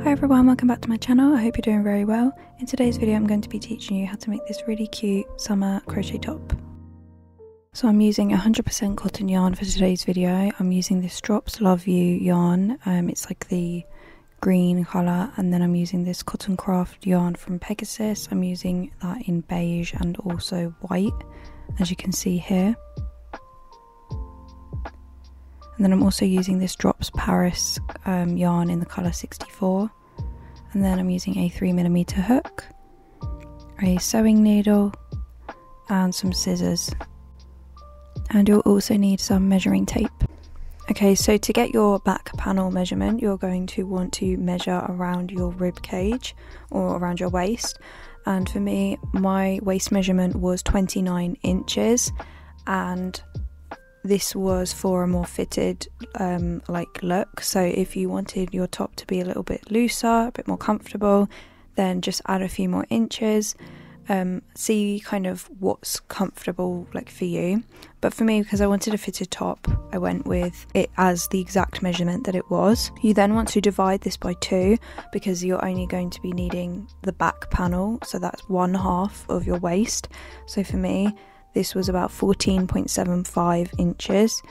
Hi everyone, welcome back to my channel. I hope you're doing very well. In today's video I'm going to be teaching you how to make this really cute summer crochet top. So I'm using 100% cotton yarn for today's video. I'm using this Drops Love You yarn. It's like the green colour, and then I'm using this Cotton Craft yarn from Pegasus. I'm using that in beige and also white, as you can see here. And then I'm also using this Drops Paris yarn in the colour 64. And then I'm using a 3mm hook, a sewing needle and some scissors. And you'll also need some measuring tape. Okay, so to get your back panel measurement, you're going to want to measure around your rib cage or around your waist. And for me, my waist measurement was 29 inches, and this was for a more fitted look. So if you wanted your top to be a little bit looser, a bit more comfortable, then just add a few more inches. See kind of what's comfortable for you. But for me, because I wanted a fitted top, I went with it as the exact measurement that it was. You then want to divide this by 2, because you're only going to be needing the back panel, so that's 1/2 of your waist. So for me, this was about 14.75 inches,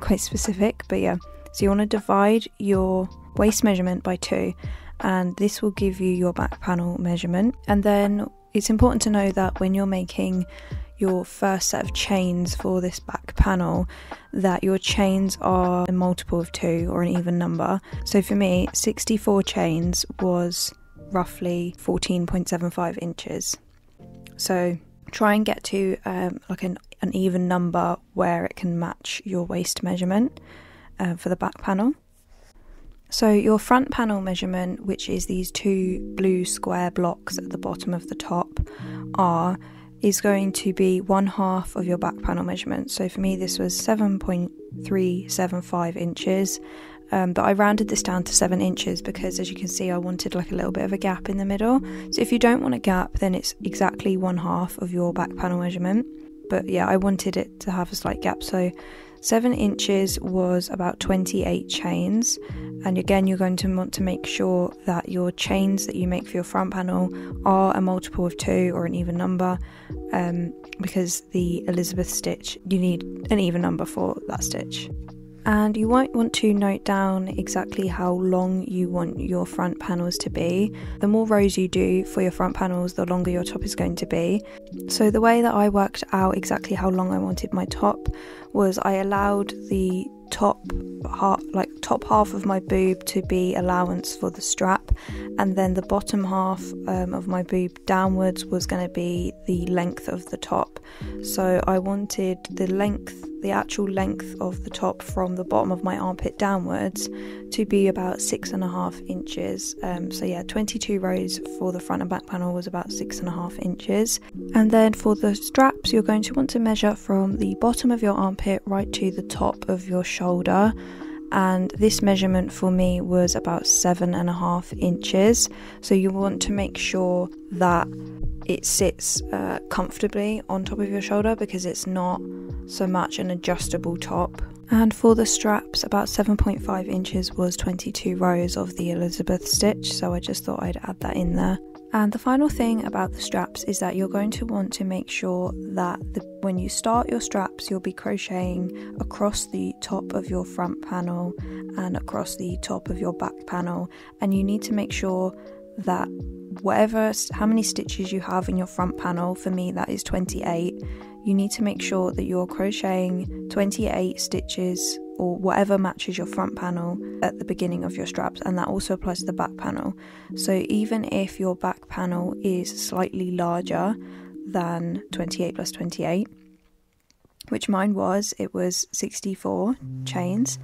quite specific, but yeah. So you want to divide your waist measurement by 2, and this will give you your back panel measurement. And then it's important to know that when you're making your first set of chains for this back panel, that your chains are a multiple of 2 or an even number. So for me, 64 chains was roughly 14.75 inches. So try and get to an even number where it can match your waist measurement for the back panel. So your front panel measurement, which is these 2 blue square blocks at the bottom of the top, is going to be 1/2 of your back panel measurement. So for me this was 7.375 inches, but I rounded this down to 7 inches because, as you can see, I wanted a little bit of a gap in the middle. So if you don't want a gap, then it's exactly 1/2 of your back panel measurement. But yeah, I wanted it to have a slight gap, so 7 inches was about 28 chains. And again, you're going to want to make sure that your chains that you make for your front panel are a multiple of 2 or an even number, because the Elizabeth stitch, you need an even number for that stitch. And you might want to note down exactly how long you want your front panels to be. The more rows you do for your front panels, the longer your top is going to be. So the way that I worked out exactly how long I wanted my top was I allowed the top half of my boob to be allowance for the strap, and then the bottom half of my boob downwards was going to be the length of the top. So I wanted the actual length of the top from the bottom of my armpit downwards to be about 6.5 inches. So yeah, 22 rows for the front and back panel was about 6.5 inches. And then for the straps, you're going to want to measure from the bottom of your armpit right to the top of your shoulder. And this measurement for me was about 7.5 inches. So you want to make sure that it sits comfortably on top of your shoulder, because it's not so much an adjustable top. And for the straps, about 7.5 inches was 22 rows of the Elizabeth stitch, so I just thought I'd add that in there. And the final thing about the straps is that you're going to want to make sure that when you start your straps, you'll be crocheting across the top of your front panel and across the top of your back panel. And you need to make sure that how many stitches you have in your front panel, for me that is 28, you need to make sure that you're crocheting 28 stitches or whatever matches your front panel at the beginning of your straps, and that also applies to the back panel. So even if your back panel is slightly larger than 28 plus 28, which mine was, it was 64 chains,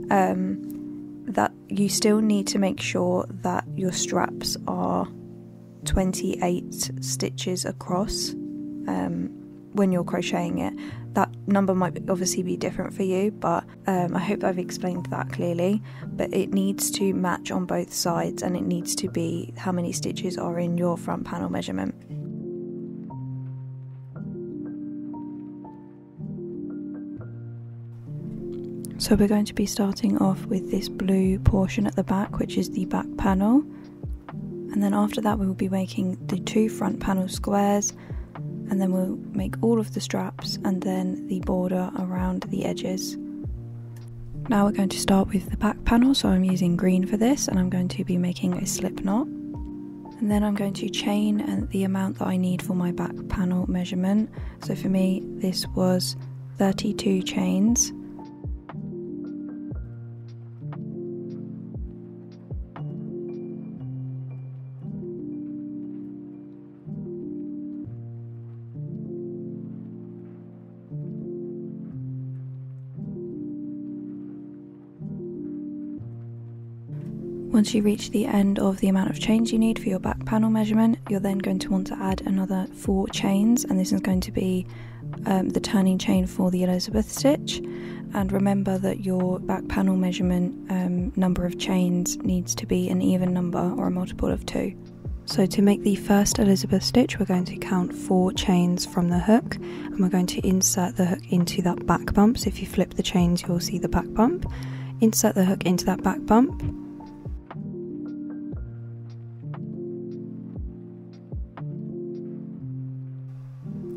that you still need to make sure that your straps are 28 stitches across when you're crocheting it. That number might obviously be different for you, but I hope I've explained that clearly. But it needs to match on both sides, and it needs to be how many stitches are in your front panel measurement. So we're going to be starting off with this blue portion at the back, which is the back panel, and then after that we will be making the 2 front panel squares, and then we'll make all of the straps and then the border around the edges. Now we're going to start with the back panel, so I'm using green for this, and I'm going to be making a slip knot, and then I'm going to chain the amount that I need for my back panel measurement. So for me this was 32 chains. Once you reach the end of the amount of chains you need for your back panel measurement, you're then going to want to add another 4 chains, and this is going to be the turning chain for the Elizabeth stitch. And remember that your back panel measurement number of chains needs to be an even number or a multiple of 2. So to make the first Elizabeth stitch, we're going to count 4 chains from the hook, and we're going to insert the hook into that back bump. So if you flip the chains, you'll see the back bump. Insert the hook into that back bump.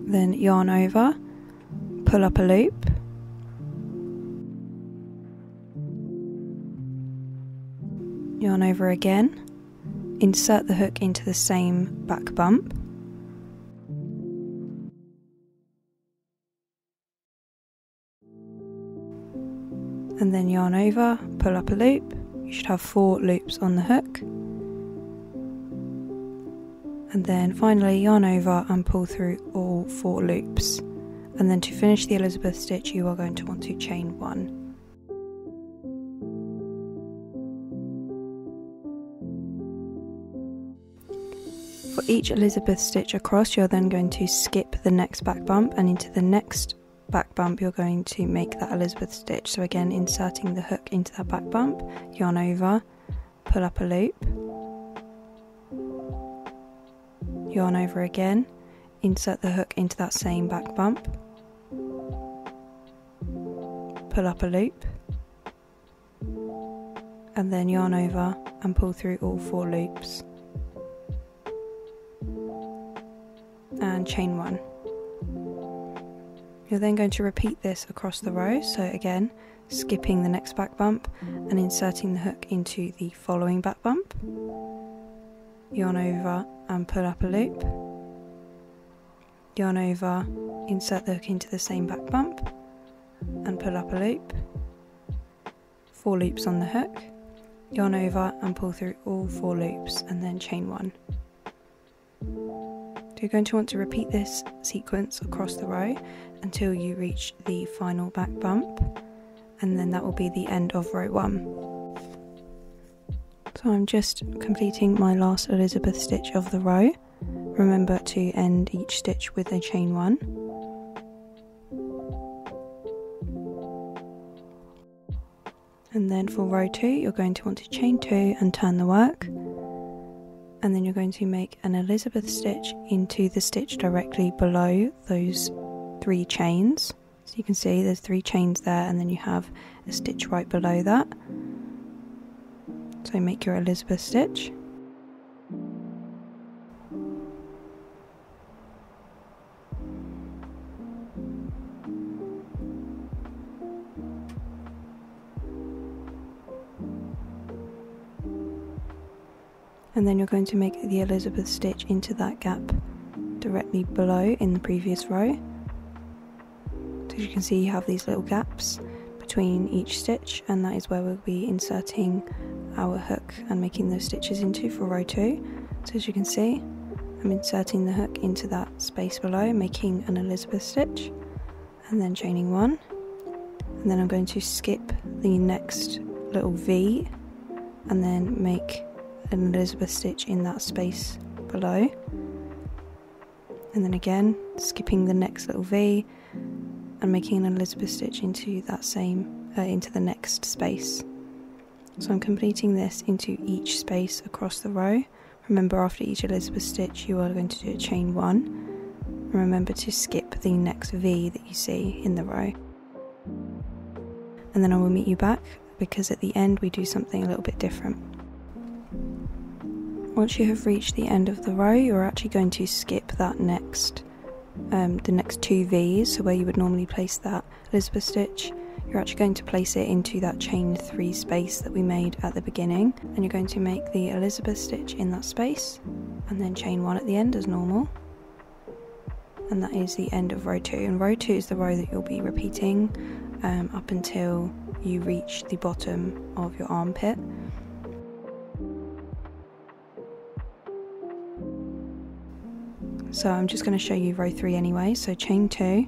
Then yarn over, pull up a loop, yarn over again, insert the hook into the same back bump, and then yarn over, pull up a loop. You should have 4 loops on the hook. And then finally yarn over and pull through all 4 loops. And then to finish the Elizabeth stitch, you are going to want to chain 1. For each Elizabeth stitch across, you're then going to skip the next back bump, and into the next back bump you're going to make that Elizabeth stitch. So again, inserting the hook into that back bump, yarn over, pull up a loop, yarn over again, insert the hook into that same back bump, pull up a loop, and then yarn over and pull through all 4 loops, and chain 1. You're then going to repeat this across the row, so again skipping the next back bump and inserting the hook into the following back bump, yarn over and pull up a loop, yarn over, insert the hook into the same back bump and pull up a loop, 4 loops on the hook, yarn over and pull through all 4 loops, and then chain 1. So you're going to want to repeat this sequence across the row until you reach the final back bump, and then that will be the end of row 1. So I'm just completing my last Elizabeth stitch of the row. Remember to end each stitch with a chain 1. And then for row 2, you're going to want to chain 2 and turn the work. And then you're going to make an Elizabeth stitch into the stitch directly below those 3 chains. So you can see there's 3 chains there, and then you have a stitch right below that. So make your Elizabeth stitch. And then you're going to make the Elizabeth stitch into that gap directly below in the previous row. So as you can see, you have these little gaps between each stitch, and that is where we'll be inserting our hook and making those stitches into for row 2. So as you can see, I'm inserting the hook into that space below, making an Elizabeth stitch, and then chaining 1, and then I'm going to skip the next little V and then make an Elizabeth stitch in that space below, and then again skipping the next little V and making an Elizabeth stitch into that same into the next space. So I'm completing this into each space across the row. Remember, after each Elizabeth stitch you are going to do a chain 1. Remember to skip the next V that you see in the row. and then I will meet you back, because at the end we do something a little bit different. Once you have reached the end of the row, you're actually going to skip that next the next 2 V's. So where you would normally place that Elizabeth stitch, you're actually going to place it into that chain 3 space that we made at the beginning, and you're going to make the Elizabeth stitch in that space and then chain 1 at the end as normal, and that is the end of row 2. And row 2 is the row that you'll be repeating up until you reach the bottom of your armpit. So I'm just going to show you row 3 anyway. So chain 2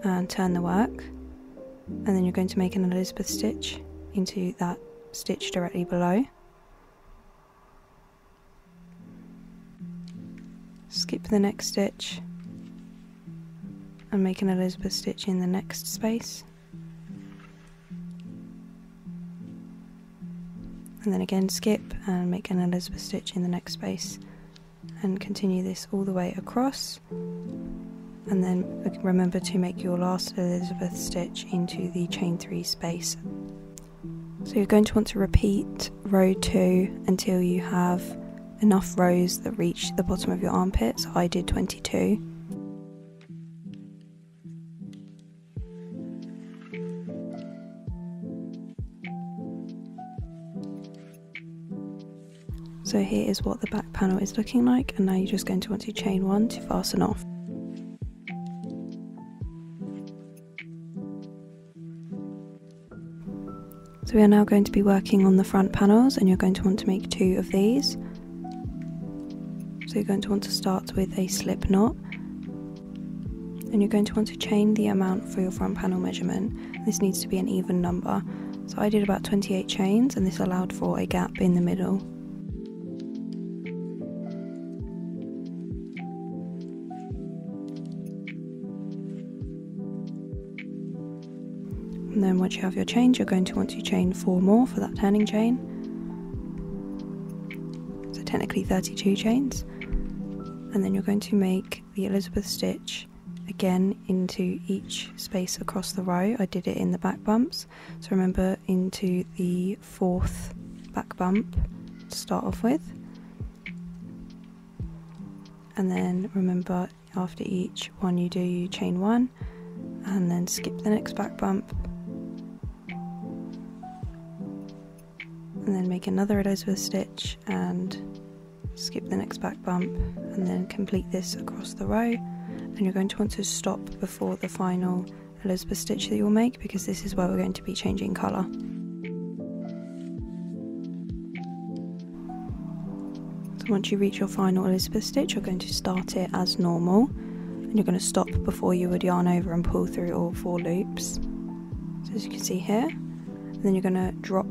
and turn the work, and then you're going to make an Elizabeth stitch into that stitch directly below. Skip the next stitch and make an Elizabeth stitch in the next space, and then again skip and make an Elizabeth stitch in the next space, and continue this all the way across, and then remember to make your last Elizabeth stitch into the chain 3 space. So you're going to want to repeat row 2 until you have enough rows that reach the bottom of your armpit. So I did 22. So here is what the back panel is looking like, and now you're just going to want to chain 1 to fasten off. So we are now going to be working on the front panels, and you're going to want to make 2 of these. So you're going to want to start with a slip knot, and you're going to want to chain the amount for your front panel measurement. This needs to be an even number. So I did about 28 chains, and this allowed for a gap in the middle. And then once you have your chains, you're going to want to chain 4 more for that turning chain. So technically 32 chains. And then you're going to make the Elizabeth stitch again into each space across the row. I did it in the back bumps. So remember, into the 4th back bump to start off with. And then remember, after each one you do, you chain 1 and then skip the next back bump. And then make another Elizabeth stitch and skip the next back bump, and then complete this across the row. And you're going to want to stop before the final Elizabeth stitch that you'll make, because this is where we're going to be changing colour. So once you reach your final Elizabeth stitch, you're going to start it as normal, and you're going to stop before you would yarn over and pull through all 4 loops. So as you can see here, and then you're going to drop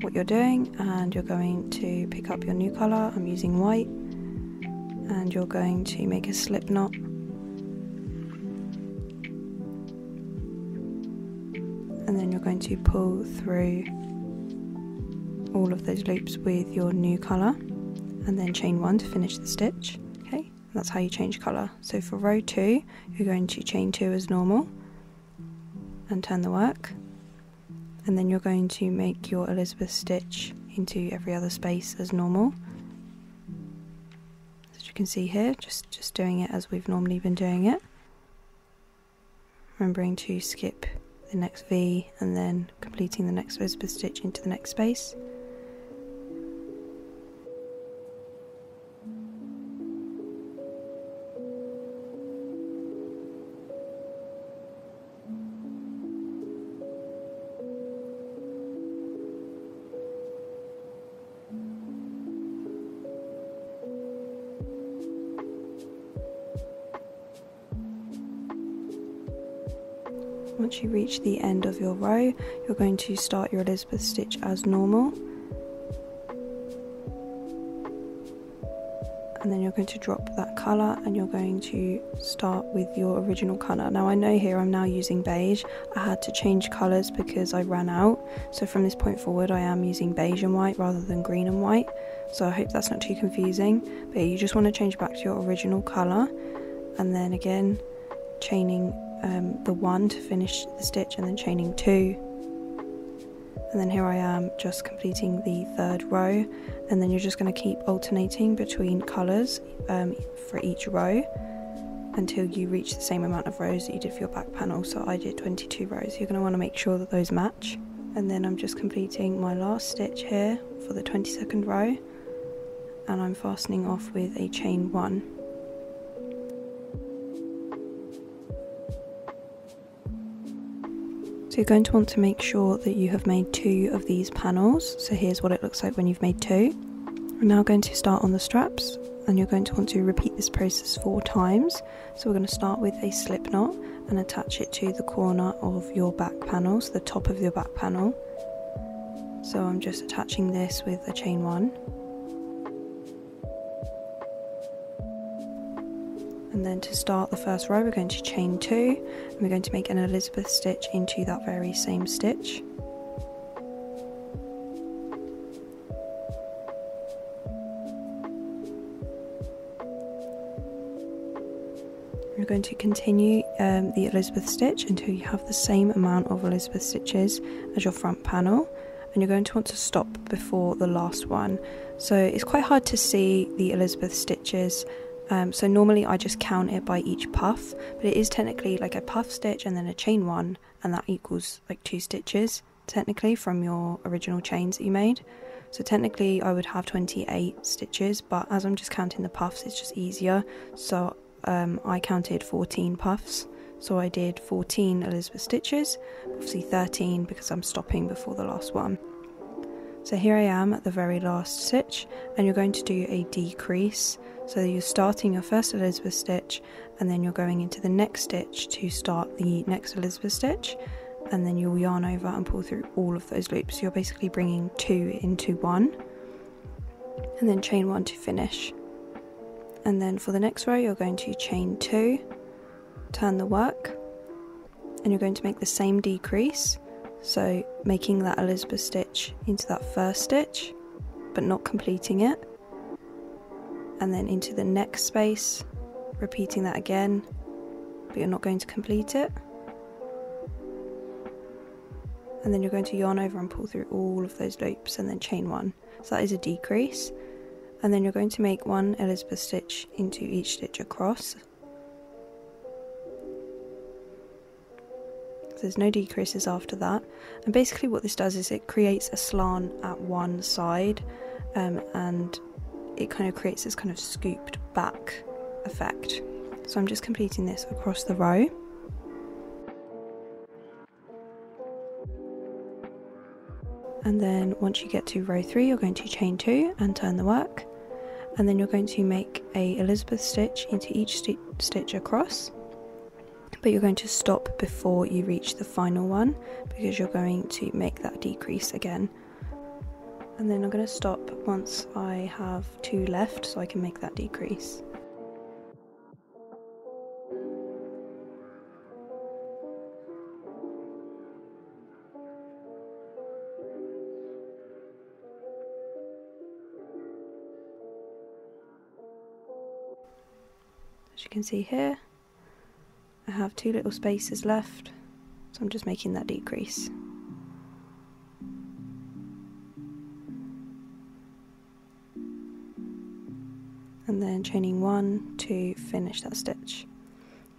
what you're doing, and you're going to pick up your new colour. I'm using white, and you're going to make a slip knot, and then you're going to pull through all of those loops with your new colour, and then chain 1 to finish the stitch. Okay, that's how you change colour. So for row 2, you're going to chain 2 as normal and turn the work. And then you're going to make your Elizabeth stitch into every other space as normal. As you can see here, just doing it as we've normally been doing it. Remembering to skip the next V and then completing the next Elizabeth stitch into the next space. Once you reach the end of your row, you're going to start your Elizabeth stitch as normal, and then you're going to drop that colour, and you're going to start with your original colour. Now I know here I'm now using beige. I had to change colours because I ran out, so from this point forward I am using beige and white rather than green and white, so I hope that's not too confusing. But you just want to change back to your original colour, and then again chaining the 1 to finish the stitch, and then chaining 2 and then here I am just completing the 3rd row, and then you're just going to keep alternating between colours for each row until you reach the same amount of rows that you did for your back panel. So I did 22 rows. You're going to want to make sure that those match. And then I'm just completing my last stitch here for the 22nd row, and I'm fastening off with a chain 1. So you're going to want to make sure that you have made 2 of these panels. So here's what it looks like when you've made 2. We're now going to start on the straps, and you're going to want to repeat this process 4 times. So we're going to start with a slip knot and attach it to the corner of your back panel, so the top of your back panel. So I'm just attaching this with a chain 1. And then to start the first row, we're going to chain 2, and we're going to make an Elizabeth stitch into that very same stitch. You're going to continue the Elizabeth stitch until you have the same amount of Elizabeth stitches as your front panel, and you're going to want to stop before the last one. So it's quite hard to see the Elizabeth stitches. So normally I just count it by each puff, but it is technically like a puff stitch and then a chain 1, and that equals like 2 stitches technically from your original chains that you made. So technically I would have 28 stitches, but as I'm just counting the puffs, it's just easier. So I counted 14 puffs, so I did 14 Elizabeth stitches, obviously 13 because I'm stopping before the last one. So here I am at the very last stitch, and you're going to do a decrease. So you're starting your first Elizabeth stitch, and then you're going into the next stitch to start the next Elizabeth stitch, and then you'll yarn over and pull through all of those loops. So you're basically bringing 2 into 1, and then chain 1 to finish. And then for the next row, you're going to chain 2, turn the work, and you're going to make the same decrease. So making that Elizabeth stitch into that first stitch, but not completing it. And then into the next space, repeating that again, but you're not going to complete it. And then you're going to yarn over and pull through all of those loops, and then chain 1. So that is a decrease. And then you're going to make 1 Elizabeth stitch into each stitch across. So there's no decreases after that. And basically what this does is it creates a slant at one side, and it kind of creates this kind of scooped back effect. So I'm just completing this across the row. And then once you get to row 3, you're going to chain 2 and turn the work, and then you're going to make a Elizabeth stitch into each stitch across, but you're going to stop before you reach the final one because you're going to make that decrease again. And then I'm going to stop once I have 2 left so I can make that decrease. As you can see here, I have 2 little spaces left, so I'm just making that decrease. And then chaining 1 to finish that stitch.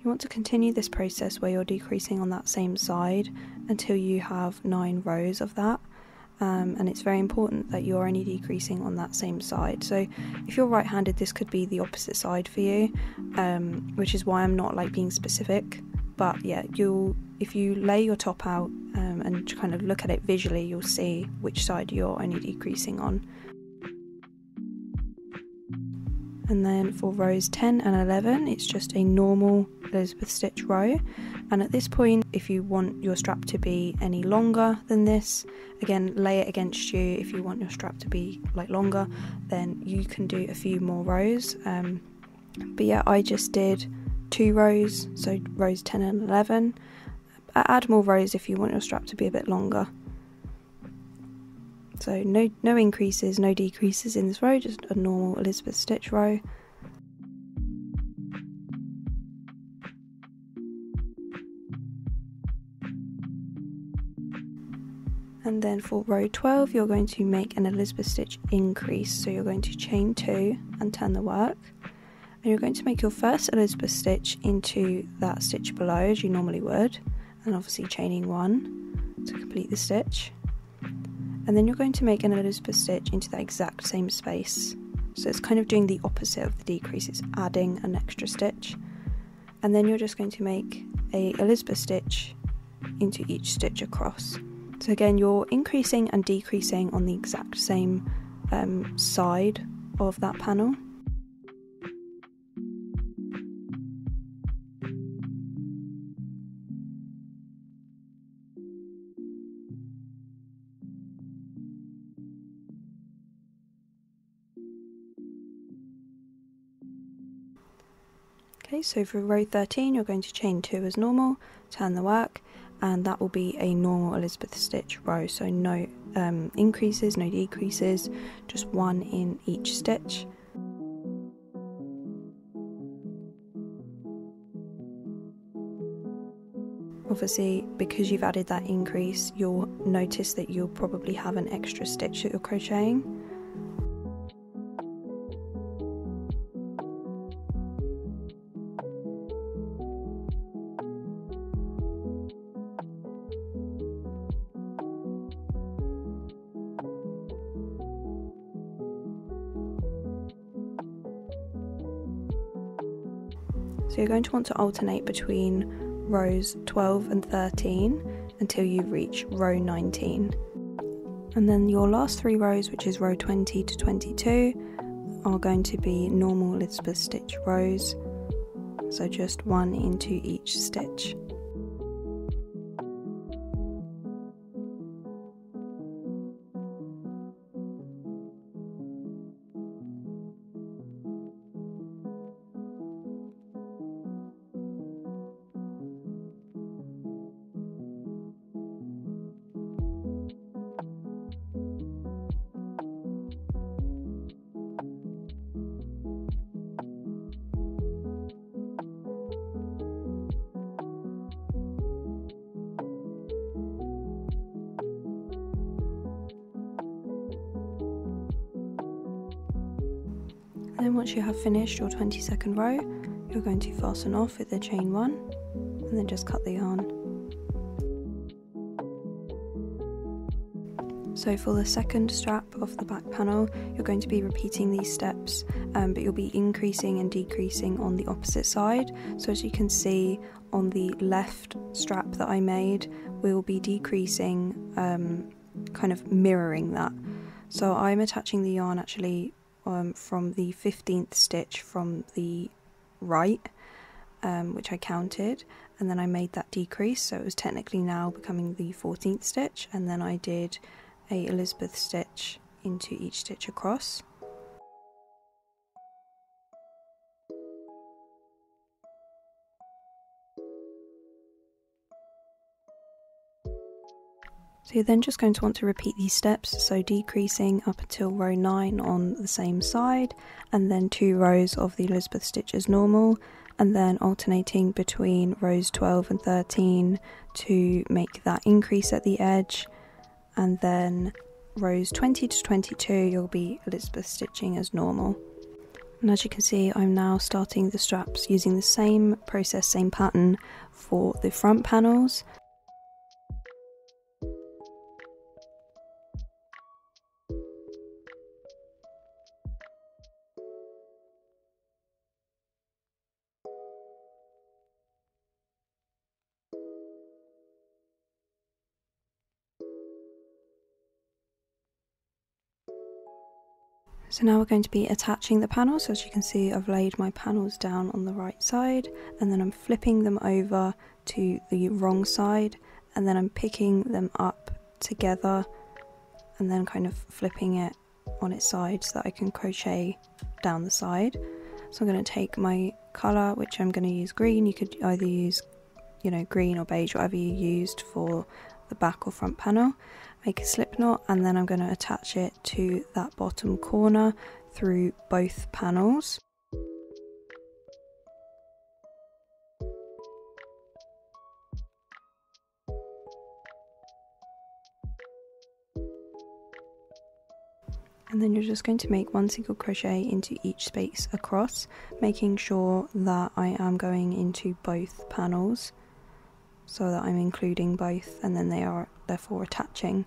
You want to continue this process where you're decreasing on that same side until you have 9 rows of that. And it's very important that you're only decreasing on that same side. So if you're right-handed, this could be the opposite side for you, which is why I'm not like being specific. But yeah, if you lay your top out and kind of look at it visually, you'll see which side you're only decreasing on. And then for rows 10 and 11, it's just a normal Elizabeth stitch row. And at this point, if you want your strap to be any longer than this, again, lay it against you. If you want your strap to be like longer, then you can do a few more rows. But yeah, I just did 2 rows, so rows 10 and 11. Add more rows if you want your strap to be a bit longer. So no increases, no decreases in this row, just a normal Elizabeth stitch row. And And then for row 12 you're going to make an Elizabeth stitch increase, so you're going to chain 2 and turn the work, and you're going to make your first Elizabeth stitch into that stitch below as you normally would, and obviously chaining 1 to complete the stitch, and then you're going to make an Elizabeth stitch into that exact same space. So it's kind of doing the opposite of the decrease, it's adding an extra stitch, and then you're just going to make a Elizabeth stitch into each stitch across. So again, you're increasing and decreasing on the exact same side of that panel. Okay, so for row 13 you're going to chain 2 as normal, turn the work, and that will be a normal Elizabeth stitch row, so no increases, no decreases, just 1 in each stitch. Obviously, because you've added that increase, you'll notice that you'll probably have an extra stitch that you're crocheting. So you're going to want to alternate between rows 12 and 13 until you reach row 19. And then your last 3 rows, which is row 20 to 22, are going to be normal Elizabeth stitch rows, so just 1 into each stitch. And then once you have finished your 22nd row, you're going to fasten off with the chain 1 and then just cut the yarn. So for the second strap of the back panel, you're going to be repeating these steps, but you'll be increasing and decreasing on the opposite side. So as you can see on the left strap that I made, we'll be decreasing, kind of mirroring that. So I'm attaching the yarn actually from the 15th stitch from the right, which I counted, and then I made that decrease, so it was technically now becoming the 14th stitch, and then I did a Elizabeth stitch into each stitch across. So you're then just going to want to repeat these steps, so decreasing up until row 9 on the same side, and then 2 rows of the Elizabeth stitch as normal, and then alternating between rows 12 and 13 to make that increase at the edge, and then rows 20 to 22 you'll be Elizabeth stitching as normal. And as you can see, I'm now starting the straps using the same process, same pattern for the front panels. So now we're going to be attaching the panels. So as you can see, I've laid my panels down on the right side, and then I'm flipping them over to the wrong side, and then I'm picking them up together and then kind of flipping it on its side so that I can crochet down the side. So I'm going to take my colour, which I'm going to use green. You could either use, green or beige, whatever you used for the back or front panel. Make a slip knot, and then I'm going to attach it to that bottom corner through both panels. And then you're just going to make 1 single crochet into each space across, making sure that I am going into both panels so that I'm including both, and then they are therefore attaching.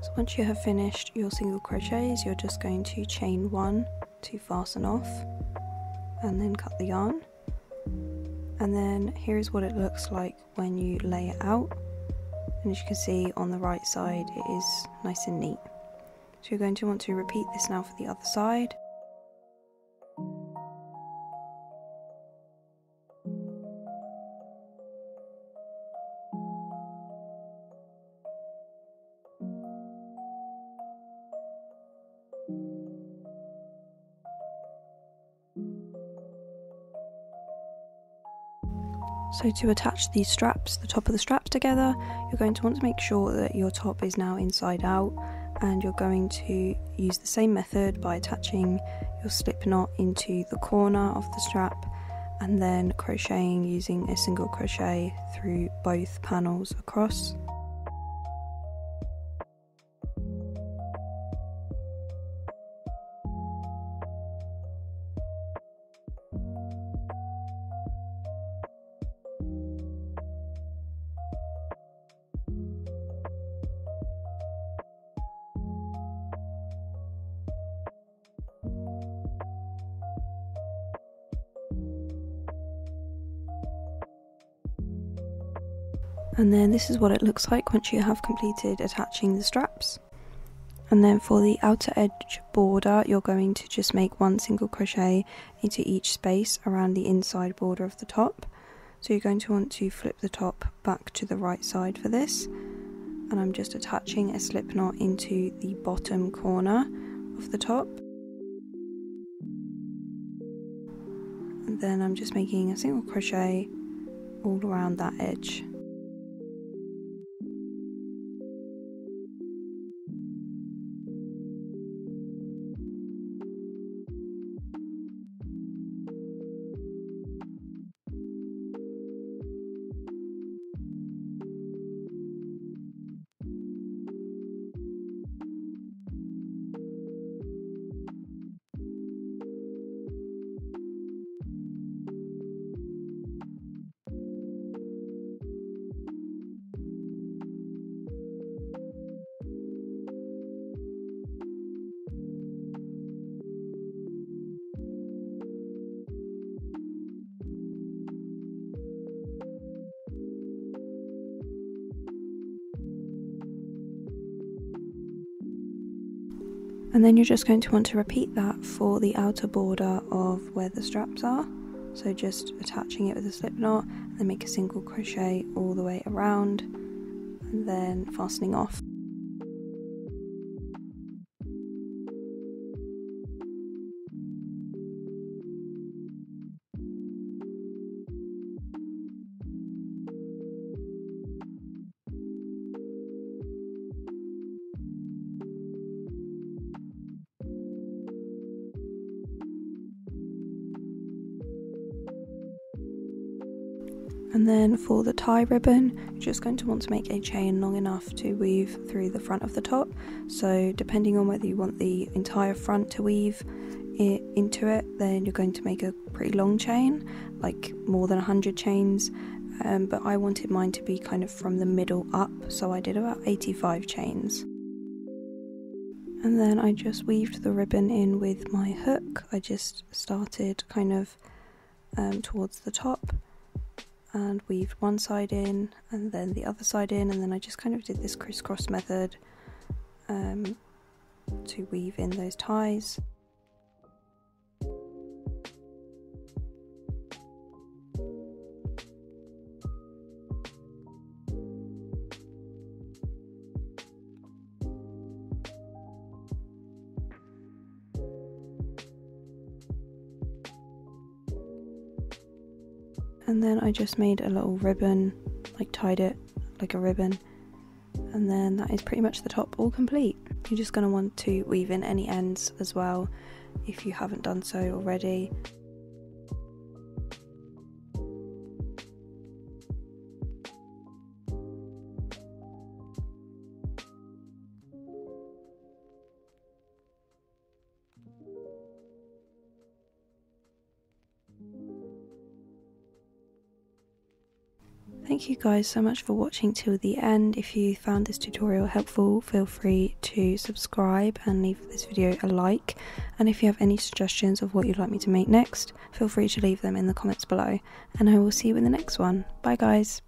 So once you have finished your single crochets, you're just going to chain 1 to fasten off and then cut the yarn. And then here's what it looks like when you lay it out, and as you can see on the right side it is nice and neat. So you're going to want to repeat this now for the other side. So to attach these straps, the top of the straps together, you're going to want to make sure that your top is now inside out, and you're going to use the same method by attaching your slip knot into the corner of the strap and then crocheting using a single crochet through both panels across. And then this is what it looks like once you have completed attaching the straps. And then for the outer edge border, you're going to just make 1 single crochet into each space around the inside border of the top. So you're going to want to flip the top back to the right side for this. And I'm just attaching a slip knot into the bottom corner of the top. And then I'm just making a single crochet all around that edge. And then you're just going to want to repeat that for the outer border of where the straps are. So just attaching it with a slip knot, and then make a single crochet all the way around, and then fastening off. And then for the tie ribbon, you're just going to want to make a chain long enough to weave through the front of the top. So depending on whether you want the entire front to weave into it, then you're going to make a pretty long chain, like more than 100 chains. but I wanted mine to be kind of from the middle up, so I did about 85 chains. And then I just weaved the ribbon in with my hook. I just started kind of towards the top and weaved one side in and then the other side in, and then I just kind of did this crisscross method to weave in those ties. And then I just made a little ribbon, like tied it like a ribbon, and then that is pretty much the top all complete. You're just going to want to weave in any ends as well if you haven't done so already. Thank you guys so much for watching till the end. If you found this tutorial helpful, feel free to subscribe and leave this video a like. And if you have any suggestions of what you'd like me to make next, feel free to leave them in the comments below. And I will see you in the next one. Bye guys.